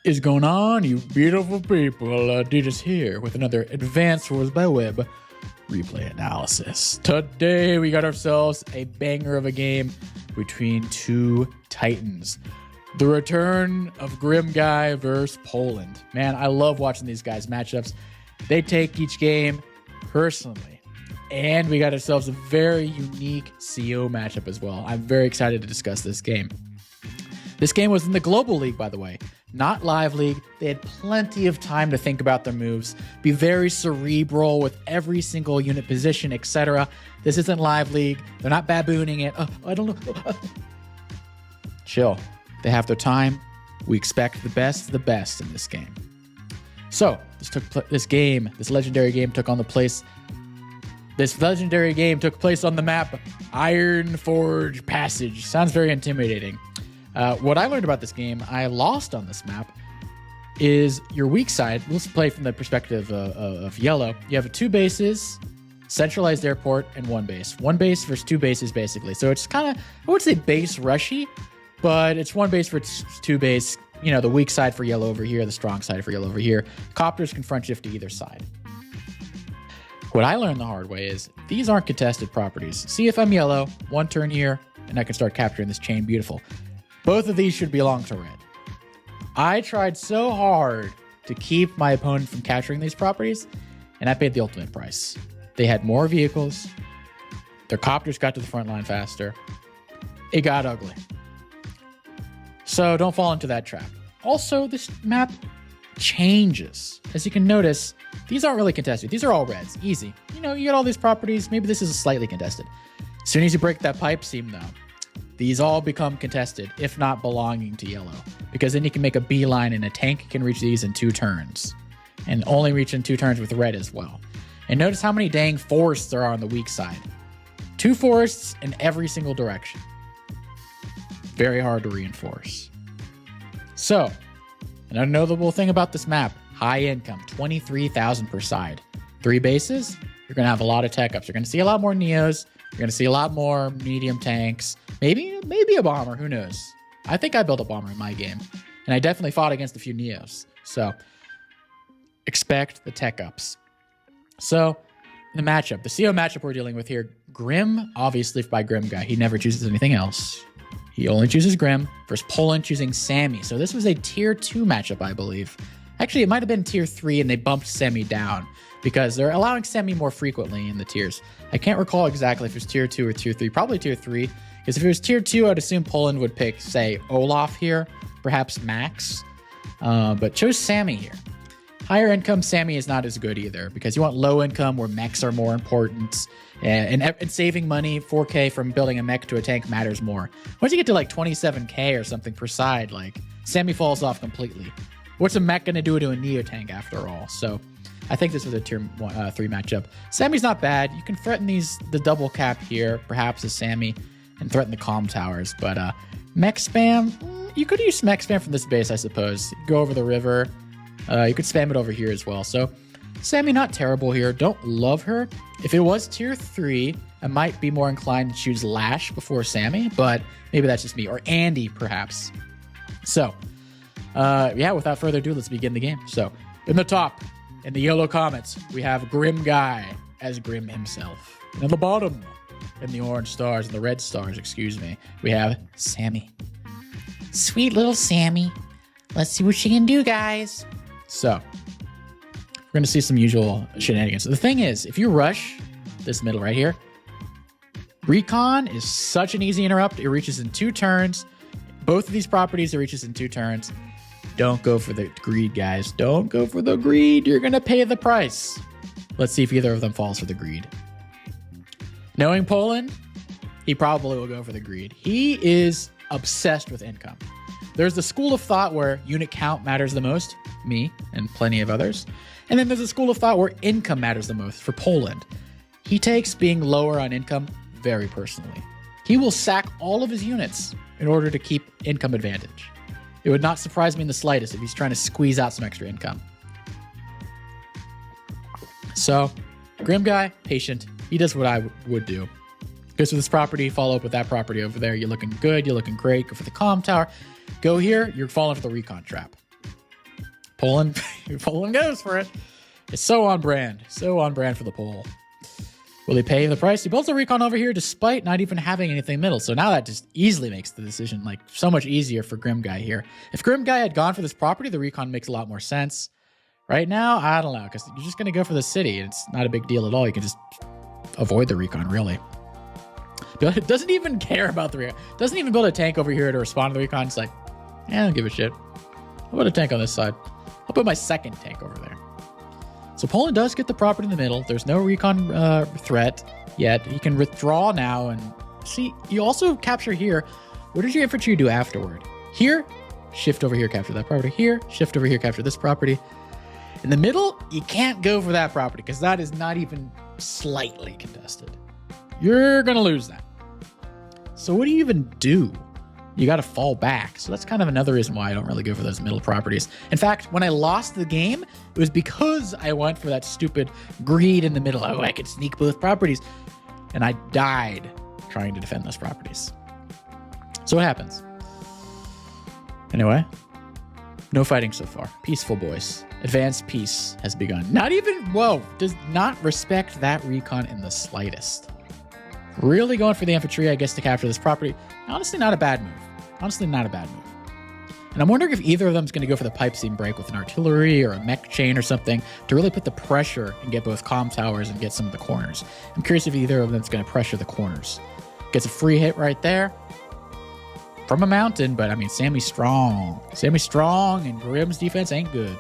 is going on, you beautiful people? Adidas here with another Advanced Wars by Web replay analysis. Today we got ourselves a banger of a game between two titans. The return of Grimm guy versus Poland. Man, I love watching these guys' matchups. They take each game personally. And we got ourselves a very unique CO matchup as well. I'm very excited to discuss this game. This game was in the Global League, by the way, not Live League. They had plenty of time to think about their moves, be very cerebral with every single unit position, etc. This isn't Live League. They're not babooning it. I don't know. Chill. They have their time. We expect the best of the best in this game. So this legendary game took place on the map Ironforge Passage. Sounds very intimidating. What I learned about this game, I lost on this map, is your weak side. Let's play from the perspective of yellow. You have two bases, centralized airport, and one base. One base versus two bases, basically. So it's kind of, I would say base rushy, but it's one base versus two base. You know, the weak side for yellow over here, the strong side for yellow over here. Copters can front shift to either side. What I learned the hard way is these aren't contested properties. See if I'm yellow, one turn here, and I can start capturing this chain. Beautiful. Both of these should belong to red. I tried so hard to keep my opponent from capturing these properties, and I paid the ultimate price. They had more vehicles. Their copters got to the front line faster. It got ugly. So don't fall into that trap. Also, this map changes. As you can notice, these aren't really contested. These are all reds. Easy. You know, you get all these properties. Maybe this is slightly contested. As soon as you break that pipe seam, though, these all become contested, if not belonging to yellow. Because then you can make a beeline and a tank can reach these in 2 turns. And only reach in 2 turns with red as well. And notice how many dang forests there are on the weak side. 2 forests in every single direction. Very hard to reinforce. So, another notable thing about this map, high income, 23,000 per side. 3 bases, you're going to have a lot of tech ups. You're going to see a lot more Neos. You're going to see a lot more medium tanks. Maybe a bomber, who knows? I think I built a bomber in my game. And I definitely fought against a few Neos. So, expect the tech ups. So, the matchup, the CO matchup we're dealing with here, Grimm, obviously by Grimm guy. He never chooses anything else. He only chooses Grimm versus Poland choosing Sammy. So this was a tier 2 matchup, I believe. Actually, it might have been tier 3 and they bumped Sammy down because they're allowing Sammy more frequently in the tiers. I can't recall exactly if it was tier 2 or tier 3. Probably tier 3. Because if it was tier 2, I'd assume Poland would pick, say, Olaf here. Perhaps Max. But chose Sammy here. Higher income Sammy is not as good either because you want low income where mechs are more important. And saving money, 4K from building a mech to a tank matters more. Once you get to like 27K or something per side, like Sammy falls off completely. What's a mech going to do to a Neo tank after all? So I think this was a tier 3 matchup. Sammy's not bad. You can threaten the double cap here, perhaps as Sammy, and threaten the comm towers. But mech spam, you could use mech spam from this base, I suppose. Go over the river. You could spam it over here as well. So Sammy not terrible here. Don't love her. If it was tier 3, I might be more inclined to choose Lash before Sammy, but maybe that's just me. Or Andy, perhaps. So, yeah, without further ado, let's begin the game. So, in the top, in the yellow comments, we have Grimm guy as Grimm himself. And in the bottom, in the orange stars, and the red stars, excuse me, we have Sammy. Sweet little Sammy. Let's see what she can do, guys. So, we're going to see some usual shenanigans. The thing is, if you rush this middle right here, Recon is such an easy interrupt. It reaches in 2 turns. Both of these properties, it reaches in 2 turns. Don't go for the greed, guys. Don't go for the greed. You're going to pay the price. Let's see if either of them falls for the greed. Knowing Poland, he probably will go for the greed. He is obsessed with income. There's the school of thought where unit count matters the most, me and plenty of others. And then there's a school of thought where income matters the most for Poland. He takes being lower on income very personally. He will sack all of his units in order to keep income advantage. It would not surprise me in the slightest if he's trying to squeeze out some extra income. So, Grimm guy, patient. He does what I would do. Goes for this property, follow up with that property over there. You're looking good, you're looking great. Go for the comm tower. Go here, you're falling for the recon trap. Poland goes for it. It's so on brand. So on brand for the Pole. Will he pay the price? He builds a recon over here despite not even having anything middle. So now that just easily makes the decision like so much easier for Grimm Guy here. If Grimm Guy had gone for this property, the recon makes a lot more sense. Right now, I don't know, because you're just going to go for the city. And it's not a big deal at all. You can just avoid the recon, really. But it doesn't even care about the recon. Doesn't even build a tank over here to respond to the recon. It's like, I don't give a shit. I'll put a tank on this side. I'll put my second tank over there. So Poland does get the property in the middle. There's no recon threat yet. He can withdraw now. And see, you also capture here. What does your infantry do afterward? Here, shift over here, capture that property. Here, shift over here, capture this property. In the middle, you can't go for that property because that is not even slightly contested. You're going to lose that. So what do you even do? You got to fall back. So that's kind of another reason why I don't really go for those middle properties. In fact, when I lost the game, it was because I went for that stupid greed in the middle. Oh, I could sneak both properties. And I died trying to defend those properties. So what happens? Anyway, no fighting so far. Peaceful, boys. Advanced peace has begun. Not even, whoa, does not respect that recon in the slightest. Really going for the infantry, I guess, to capture this property. Honestly, not a bad move. Honestly, not a bad move. And I'm wondering if either of them is going to go for the pipe seam break with an artillery or a mech chain or something to really put the pressure and get both comm towers and get some of the corners. I'm curious if either of them is going to pressure the corners. Gets a free hit right there from a mountain, but I mean, Sammy's strong. Sammy's strong, and Grimm's defense ain't good.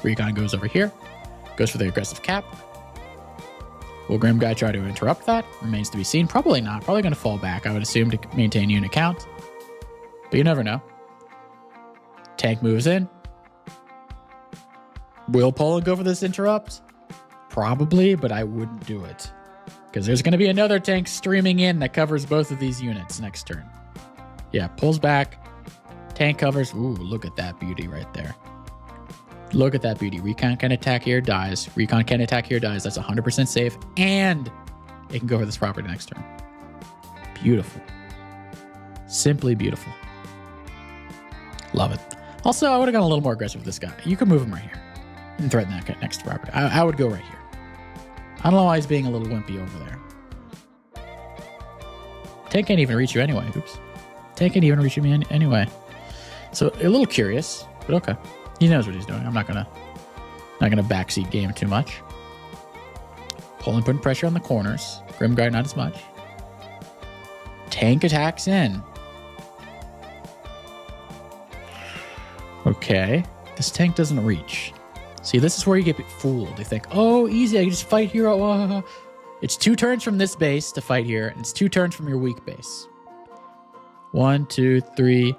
Recon goes over here, goes for the aggressive cap. Will Grimm Guy try to interrupt that? Remains to be seen. Probably not. Probably going to fall back, I would assume, to maintain unit count. But you never know. Tank moves in. Will Poland go for this interrupt? Probably, but I wouldn't do it. Because there's going to be another tank streaming in that covers both of these units next turn. Yeah, pulls back. Tank covers. Ooh, look at that beauty right there. Look at that beauty. Recon can attack here, dies. Recon can attack here, dies. That's 100% safe. And it can go for this property next turn. Beautiful. Simply beautiful. Love it. Also, I would have gone a little more aggressive with this guy. You can move him right here and threaten that next property. I would go right here. I don't know why he's being a little wimpy over there. Tank can't even reach you anyway. Oops. Tank can't even reach me anyway. So a little curious, but okay. He knows what he's doing. I'm not gonna backseat game too much. Poland putting pressure on the corners. Grimm Guard not as much. Tank attacks in. Okay. This tank doesn't reach. See, this is where you get fooled. You think, oh, easy, I can just fight here. It's 2 turns from this base to fight here, and it's 2 turns from your weak base. 1, 2, 3,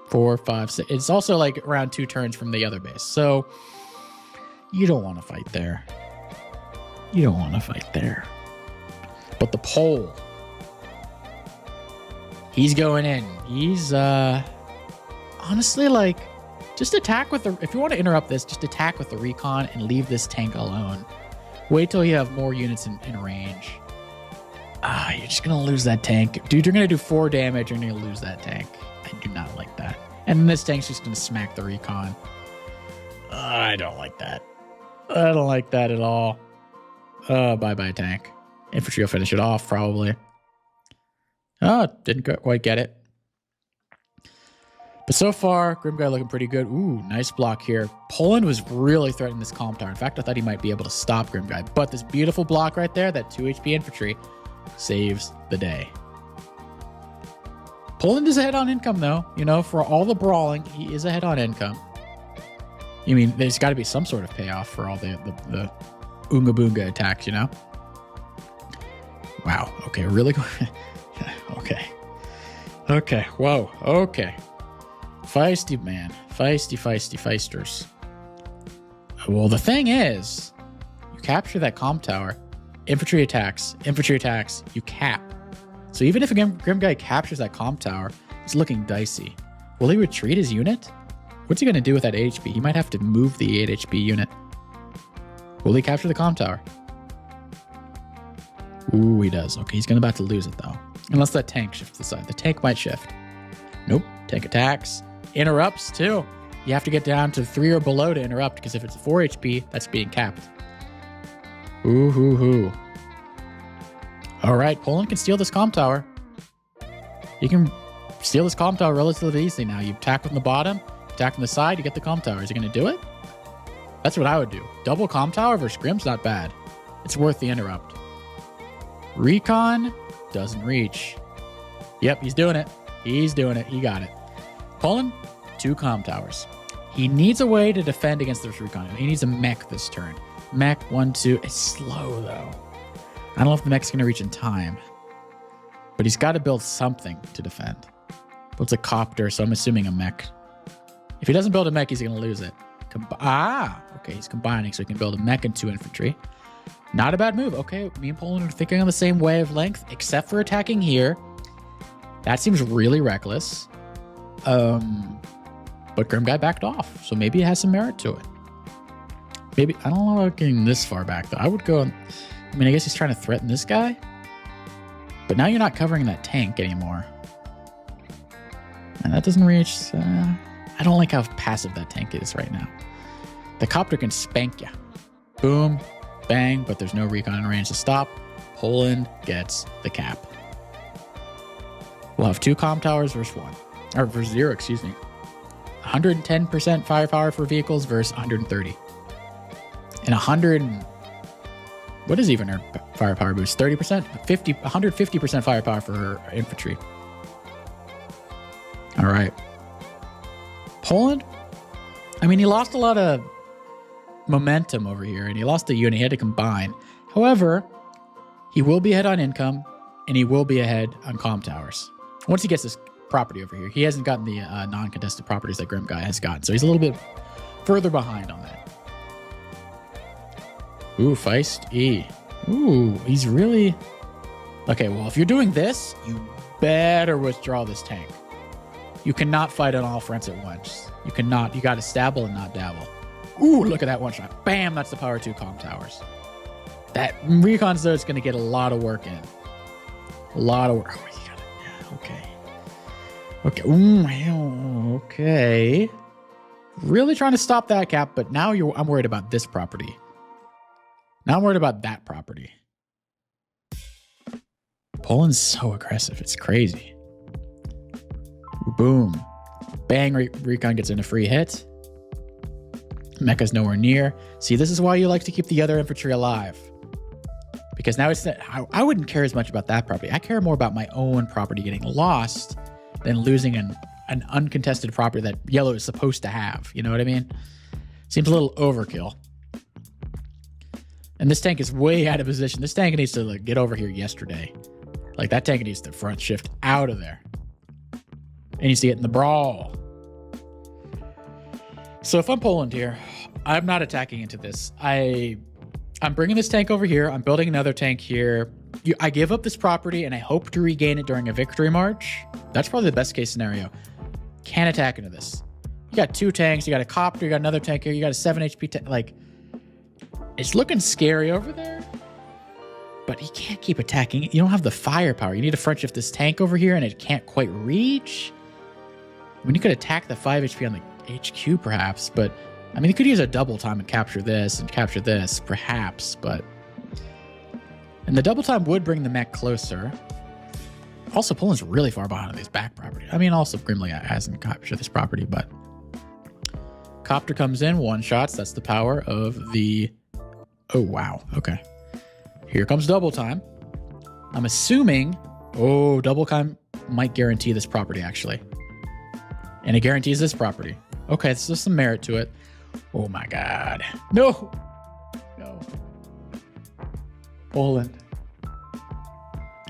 4, 5, 6. It's also like around 2 turns from the other base. So you don't want to fight there. You don't want to fight there. But the Pole, he's going in. He's honestly, like, just attack with the, if you want to interrupt this, just attack with the recon and leave this tank alone. Wait till you have more units in range. You're just going to lose that tank. Dude, you're going to do 4 damage and you're going to lose that tank. I do not like that. And this tank's just going to smack the recon. I don't like that. I don't like that at all. Bye-bye tank. Infantry will finish it off, probably. Oh, didn't quite get it. But so far, Grimm Guy looking pretty good. Ooh, nice block here. Poland was really threatening this comm tower. In fact, I thought he might be able to stop Grimm Guy. But this beautiful block right there, that 2 HP infantry, saves the day. Poland is ahead on income, though. You know, for all the brawling, he is ahead on income. I mean, there's got to be some sort of payoff for all the Oonga Boonga attacks, you know? Wow. Okay, really? Okay. Okay. Whoa. Okay. Feisty, man. Feisty, feisters. Well, the thing is, you capture that comm tower, infantry attacks, you cap. So even if a Grimm Guy captures that comm tower, it's looking dicey. Will he retreat his unit? What's he going to do with that 8 HP? He might have to move the 8 HP unit. Will he capture the comm tower? Ooh, he does. Okay, he's about to lose it, though. Unless that tank shifts the side. The tank might shift. Nope. Tank attacks. Interrupts, too. You have to get down to 3 or below to interrupt, because if it's 4 HP, that's being capped. Ooh, hoo, hoo. All right, Poland can steal this comm tower. You can steal this comm tower relatively easily now. You attack from the bottom, attack from the side, you get the comm tower. Is he going to do it? That's what I would do. Double comm tower versus Grimm's not bad. It's worth the interrupt. Recon doesn't reach. Yep, he's doing it. He's doing it. He got it. Poland, 2 comm towers. He needs a way to defend against this recon. He needs a mech this turn. Mech, 1, 2. It's slow, though. I don't know if the mech's going to reach in time. But he's got to build something to defend. Builds a copter, so I'm assuming a mech. If he doesn't build a mech, he's going to lose it. Okay, he's combining, so he can build a mech and 2 infantry. Not a bad move. Okay, me and Poland are thinking on the same wavelength, except for attacking here. That seems really reckless. But Grimm guy backed off, so maybe it has some merit to it. Maybe, I don't know about getting this far back, though. I would go, I mean, I guess he's trying to threaten this guy. But now you're not covering that tank anymore. And that doesn't reach. I don't like how passive that tank is right now. The copter can spank you. Boom, bang, but there's no recon in range to stop. Poland gets the cap. We'll have 2 comm towers versus 1. Or versus 0, excuse me. 110% firepower for vehicles versus 130. And 100... What is even her firepower boost? 30%? 150% firepower for her infantry. All right. Poland? I mean, he lost a lot of momentum over here, and he lost the unit. He had to combine. However, he will be ahead on income, and he will be ahead on comm towers. Once he gets this property over here, he hasn't gotten the non-contested properties that Grimm guy has gotten, so he's a little bit further behind on that. Ooh, Feist E. Ooh, he's really... Okay, well, if you're doing this, you better withdraw this tank. You cannot fight on all fronts at once. You cannot. You got to stabble and not dabble. Ooh, look at that one shot. Bam, that's the power 2 comm towers. That recon though is going to get a lot of work in. A lot of work. Oh, you got it. Yeah, okay. Okay. Ooh, okay. Really trying to stop that cap, but now I'm worried about this property. Now I'm worried about that property. Poland's so aggressive. It's crazy. Boom. Bang, recon gets in a free hit. Mecha's nowhere near. See, this is why you like to keep the other infantry alive. Because now it's I wouldn't care as much about that property. I care more about my own property getting lost than losing an uncontested property that yellow is supposed to have. You know what I mean? Seems a little overkill. And this tank is way out of position. This tank needs to like get over here yesterday. Like that tank needs to front shift out of there. It needs to get in the brawl. So if I'm Poland here, I'm not attacking into this. I'm bringing this tank over here. I'm building another tank here. I give up this property and I hope to regain it during a victory march. That's probably the best case scenario. Can't attack into this. You got 2 tanks. You got a copter. You got another tank here. You got a 7 HP tank. Like, it's looking scary over there. But he can't keep attacking. You don't have the firepower. You need to front shift this tank over here and it can't quite reach. I mean, you could attack the 5 HP on the HQ perhaps, but I mean, you could use a double time and capture this perhaps, but... And the double time would bring the mech closer. Also, Poland's really far behind on these back property. I mean, also Grimly hasn't captured this property, but... Copter comes in, 1-shots. That's the power of the... Oh, wow. Okay. Here comes double time. I'm assuming... Oh, double time might guarantee this property, actually. And it guarantees this property. Okay, so there's some merit to it. Oh my god. No! No. Poland.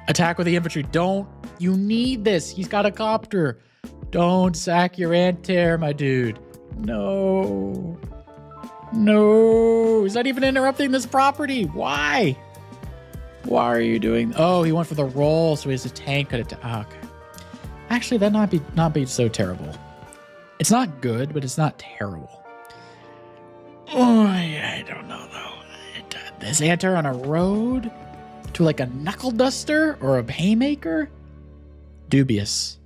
Attack with the infantry. Don't. You need this. He's got a copter. Don't sack your anti-air, my dude. No. No. He's not even interrupting this property. Why? Why are you doing... Oh, he went for the roll, so he has a tank. Oh, okay. Actually, that not be so terrible. It's not good, but it's not terrible. Oh, I don't know, though. This anti-air on a road to like a knuckle duster or a haymaker? Dubious.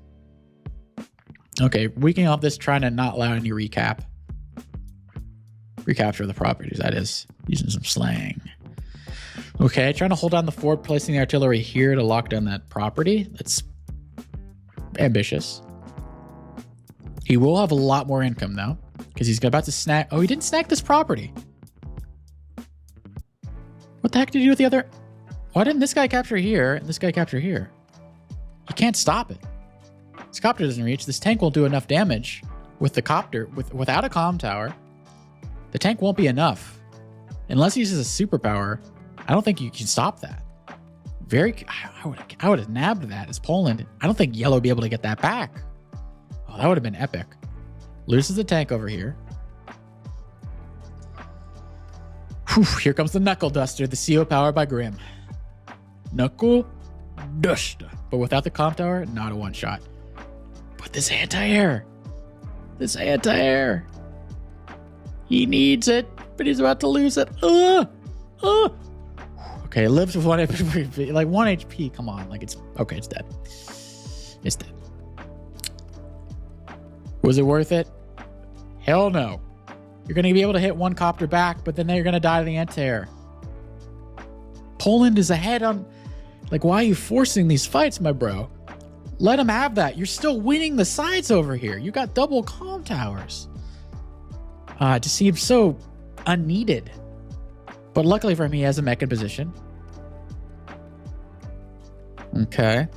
Okay, weakening off this, trying to not allow any recapture of the properties, that is. Using some slang. Okay, trying to hold down the fort, placing the artillery here to lock down that property. That's ambitious. He will have a lot more income, though, because he's about to snag... Oh, he didn't snag this property. What the heck did he do with the other... Why didn't this guy capture here and this guy capture here? You can't stop it. This copter doesn't reach. This tank won't do enough damage with the copter. Without a comm tower, the tank won't be enough. Unless he uses a superpower, I don't think you can stop that. I would have nabbed that as Poland. I don't think Yellow would be able to get that back. Oh, that would have been epic. Loses the tank over here. Whew, here comes the Knuckle Duster, the CO power by Grimm. Knuckle Duster. But without the comm tower, not a one-shot. But this anti-air. He needs it, but he's about to lose it. Okay, it lives with 1 HP. Like 1 HP, come on. Like it's dead. It's dead. Was it worth it? Hell no. You're going to be able to hit one copter back, but then you're going to die to the anti-air. Poland is ahead on... Like, why are you forcing these fights, my bro? Let him have that. You're still winning the sides over here. You got double comm towers. It just seems so unneeded. But luckily for him, he has a mech in position. Okay.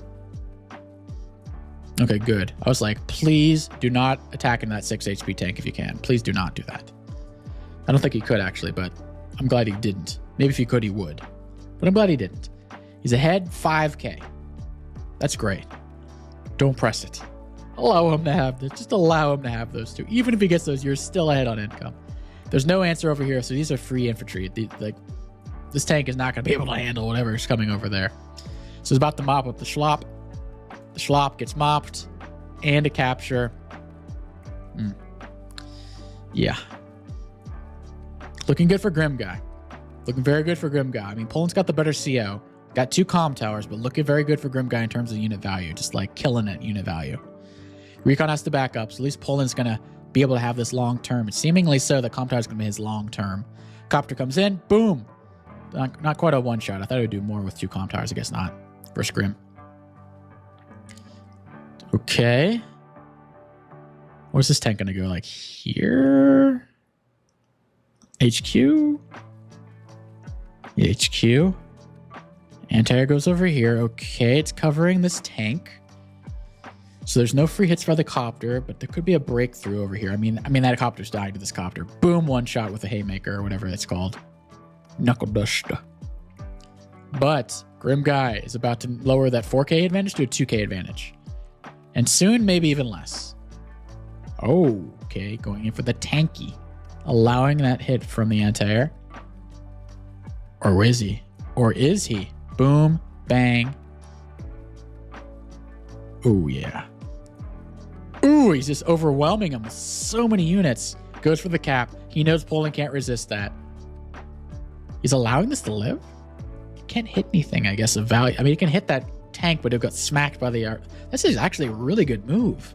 Okay, good. I was like, please do not attack into that 6 HP tank if you can. Please do not do that. I don't think he could, actually, but I'm glad he didn't. Maybe if he could, he would. But I'm glad he didn't. He's ahead 5K. That's great. Don't press it. Allow him to have this. Just allow him to have those two. Even if he gets those, you're still ahead on income. There's no answer over here, so these are free infantry. This tank is not going to be able to handle whatever is coming over there. So he's about to mop up the Schlop. The Schlop gets mopped. And a capture. Yeah. Looking good for Grimm guy. Looking very good for Grimm guy. I mean, Poland's got the better CO. Got 2 comm towers, but looking very good for Grimm guy in terms of unit value. Just like killing it unit value. Recon has to back up, so at least Poland's going to be able to have this long term. And seemingly so, the comm tower is going to be his long term. Copter comes in, boom. Not quite a one shot. I thought it would do more with 2 comm towers. I guess not. Versus Grimm. Okay. Where's this tank going to go? Like here? HQ? HQ. Anti-air goes over here. Okay, it's covering this tank. So there's no free hits for the copter, but there could be a breakthrough over here. I mean that copter's dying to this copter. Boom, one shot with a haymaker or whatever it's called. Knuckle Duster. But Grimm guy is about to lower that 4K advantage to a 2K advantage. And soon, maybe even less. Oh, okay, going in for the tanky. Allowing that hit from the anti-air. Or is he? Or is he? Boom, bang. Ooh, yeah. Ooh, he's just overwhelming him with so many units. Goes for the cap. He knows Poland can't resist that. He's allowing this to live? He can't hit anything, I guess, of value. I mean, he can hit that tank, but it got smacked by the... This is actually a really good move.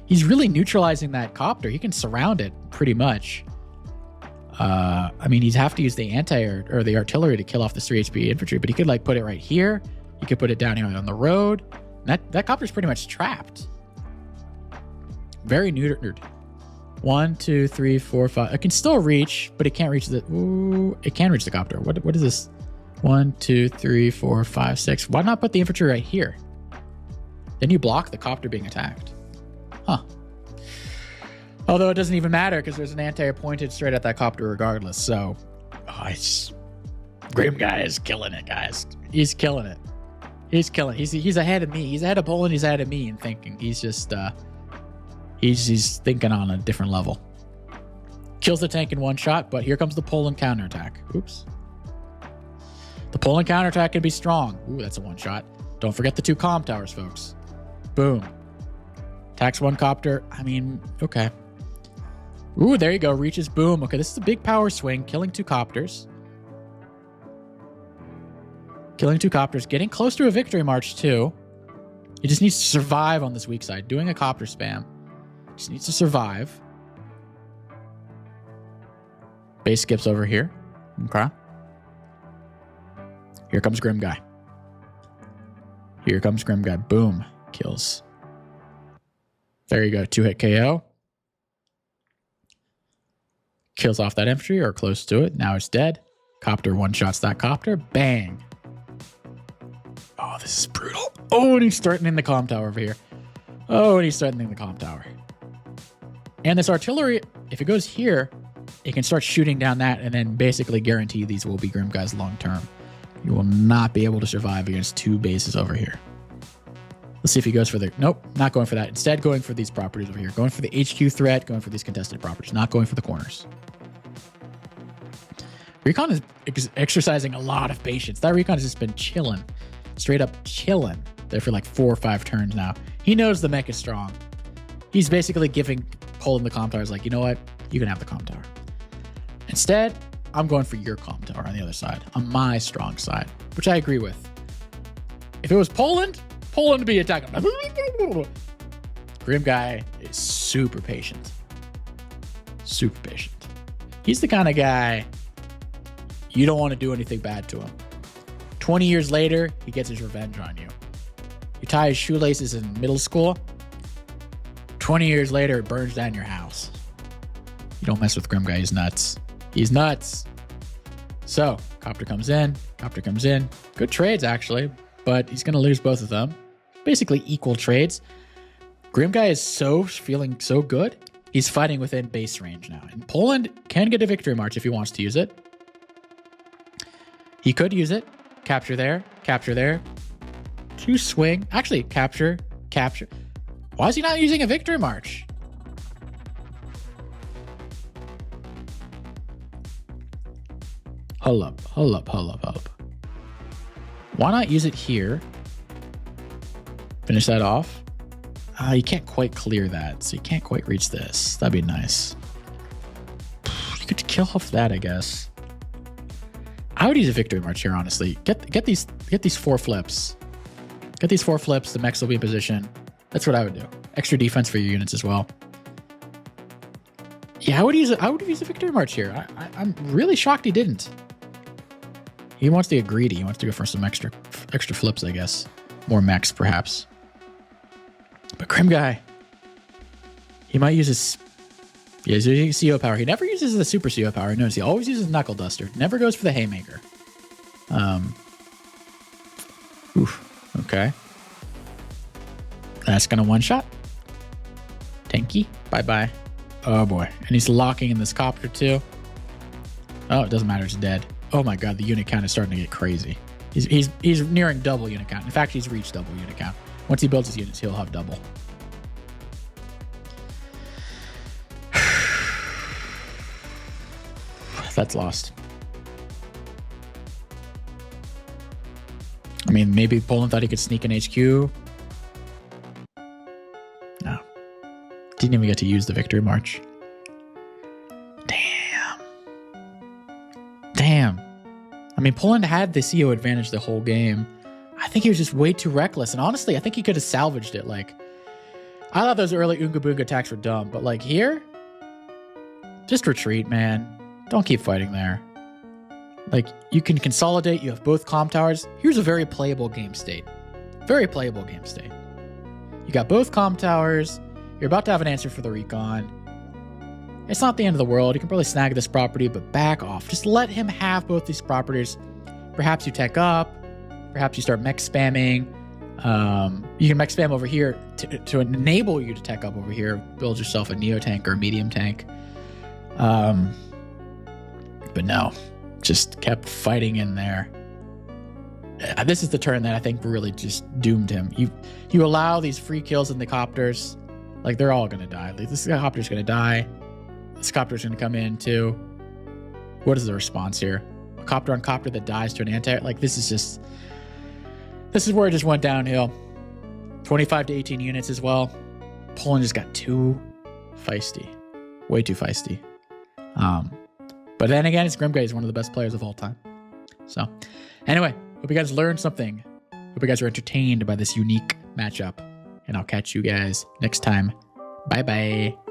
He's really neutralizing that copter. He can surround it pretty much. I mean, he'd have to use the anti-air or the artillery to kill off the 3 HP infantry, but he could like put it right here. He could put it down here on the road. That copter's pretty much trapped. Very neutered. 1, 2, 3, 4, 5. It can still reach, but it can't reach the... Ooh, it can reach the copter. What is this? 1, 2, 3, 4, 5, 6. Why not put the infantry right here? Then you block the copter being attacked. Huh. Although it doesn't even matter because there's an anti-air pointed straight at that copter regardless. So, Grimm guy is killing it, guys. He's killing it. He's killing it. He's ahead of me. He's ahead of Poland. He's ahead of me in thinking. He's just, he's thinking on a different level. Kills the tank in one shot, but here comes the Poland counterattack. Oops. The Poland counterattack can be strong. Ooh, that's a one shot. Don't forget the 2 comm towers, folks. Boom. Attacks 1 copter. I mean, okay. Ooh, there you go. Reaches, boom. Okay, this is a big power swing. Killing 2 copters. Killing 2 copters. Getting close to a victory march, too. He just needs to survive on this weak side. Doing a copter spam. Just needs to survive. Base skips over here. Okay. Here comes Grimm guy. Here comes Grimm guy. Boom. Kills. There you go. 2-hit KO. Kills off that infantry or close to it. Now it's dead. Copter one-shots that copter. Bang. Oh, this is brutal. Oh, and he's threatening the comm tower over here. Oh, and he's threatening the comm tower. And this artillery, if it goes here, it can start shooting down that and then basically guarantee these will be Grimm guys long term. You will not be able to survive against 2 bases over here. Let's see if he goes for the... Nope, not going for that. Instead, going for these properties over here. Going for the HQ threat, going for these contested properties. Not going for the corners. Recon is exercising a lot of patience. That Recon has just been chilling. Straight up chilling there for like 4 or 5 turns now. He knows the mech is strong. He's basically giving Poland the comm towers like, you know what? You can have the comm tower. Instead, I'm going for your comm tower on the other side. On my strong side. Which I agree with. If it was Poland would be attacking. Grimm guy is super patient. Super patient. He's the kind of guy you don't want to do anything bad to him. 20 years later, he gets his revenge on you. You tie his shoelaces in middle school. 20 years later, it burns down your house. You don't mess with Grimm guy. He's nuts. He's nuts. So, Copter comes in. Copter comes in. Good trades, actually. But he's going to lose both of them. Basically equal trades. Grimm guy is feeling so good. He's fighting within base range now. And Poland can get a victory march if he wants to use it. He could use it. Capture there. Capture there. 2 swing. Actually, capture. Capture. Why is he not using a victory march? Hold up. Hold up. Hold up. Hold up. Why not use it here? Finish that off. You can't quite clear that, so you can't quite reach this. That'd be nice. You could kill off that, I guess. I would use a victory march here, honestly. Get these 4 flips. Get these 4 flips. The mechs will be in position. That's what I would do. Extra defense for your units as well. Yeah, I would use a victory march here. I'm really shocked he didn't. He wants to get greedy. He wants to go for some extra flips, I guess. More mechs, perhaps. But Grimm guy, he might use his... Yeah, he's using CO power. He never uses the super CO power. Notice he always uses Knuckle Duster. Never goes for the Haymaker. Oof. Okay. That's gonna one-shot. Tanky. Bye-bye. Oh, boy. And he's locking in this copter, too. Oh, it doesn't matter. It's dead. Oh, my God. The unit count is starting to get crazy. He's nearing double unit count. In fact, he's reached double unit count. Once he builds his units, he'll have double. That's lost. I mean, maybe Poland thought he could sneak an HQ. No. Didn't even get to use the victory march. Damn. I mean, Poland had the CO advantage the whole game. I think he was just way too reckless. And honestly, I think he could have salvaged it. Like, I thought those early Oonga Boonga attacks were dumb. But like here, just retreat, man. Don't keep fighting there. Like, you can consolidate. You have both comm towers. Here's a very playable game state. Very playable game state. You got both comm towers. You're about to have an answer for the recon. It's not the end of the world. You can probably snag this property, but back off. Just let him have both these properties. Perhaps you tech up. Perhaps you start mech spamming. You can mech spam over here to enable you to tech up over here. Build yourself a neo tank or a medium tank. But no, just kept fighting in there. This is the turn that I think really just doomed him. You allow these free kills in the copters. Like, they're all going to die. Like, this copter's going to die. This copter's going to come in too. What is the response here? A copter on copter that dies to an anti... Like, this is where it just went downhill. 25 to 18 units as well. Poland just got too feisty. Way too feisty. But then again, it's Grimm guy. He's one of the best players of all time. So, anyway, hope you guys learned something. Hope you guys are entertained by this unique matchup. And I'll catch you guys next time. Bye bye.